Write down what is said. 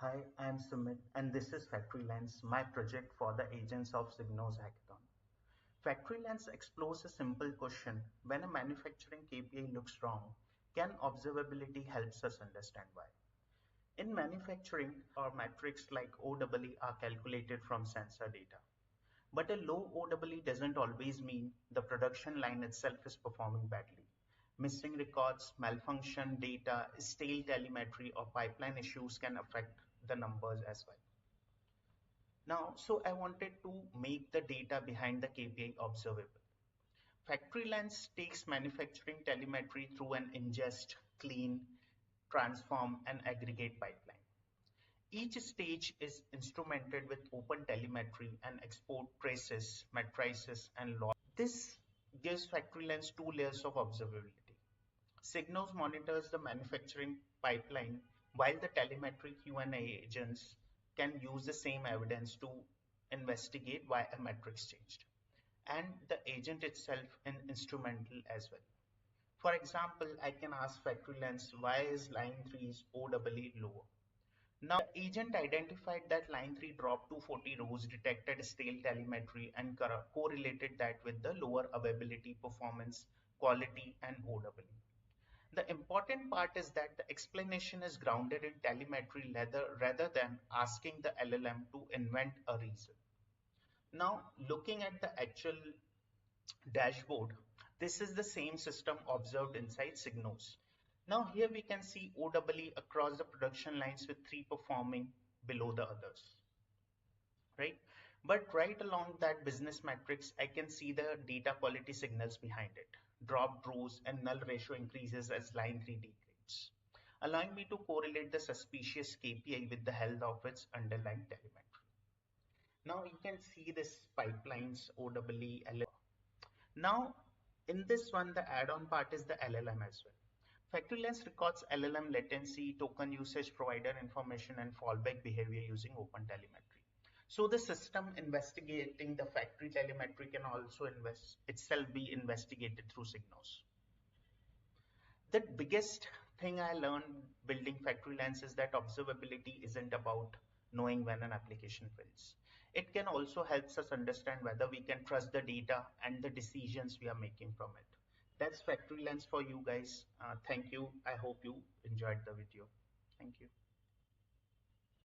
Hi, I'm Sumit, and this is FactoryLens, my project for the Agents of SigNoz Hackathon. FactoryLens explores a simple question: when a manufacturing KPI looks wrong, can observability helps us understand why? In manufacturing, our metrics like OEE are calculated from sensor data. But a low OEE doesn't always mean the production line itself is performing badly. Missing records, malfunction data, stale telemetry, or pipeline issues can affect the numbers as well. Now, so I wanted to make the data behind the KPI observable. FactoryLens takes manufacturing telemetry through an ingest, clean, transform, and aggregate pipeline. Each stage is instrumented with OpenTelemetry and export traces, matrices, and logs. This gives FactoryLens two layers of observability. SigNoz monitors the manufacturing pipeline, while the telemetry Q&A agents can use the same evidence to investigate why a matrix changed, and the agent itself is instrumental as well. For example, I can ask FactoryLens why is line 3's OEE lower. Now, the agent identified that line 3 dropped 240 rows, detected stale telemetry, and correlated that with the lower availability, performance, quality, and OEE. The important part is that the explanation is grounded in telemetry rather than asking the LLM to invent a reason. Now, looking at the actual dashboard, this is the same system observed inside SigNoz. Now here we can see OEE across the production lines with 3 performing below the others, right? But right along that business metrics, I can see the data quality signals behind it. Dropped rows and null ratio increases as line 3 degrades, allowing me to correlate the suspicious KPI with the health of its underlying telemetry. Now you can see this pipelines, OEE, LLM. Now in this one, the add-on part is the LLM as well. FactoryLens records LLM latency, token usage, provider information, and fallback behavior using OpenTelemetry. So the system investigating the factory telemetry can also itself be investigated through SigNoz. The biggest thing I learned building FactoryLens is that observability isn't about knowing when an application fails. It can also help us understand whether we can trust the data and the decisions we are making from it. That's FactoryLens for you guys. Thank you. I hope you enjoyed the video. Thank you.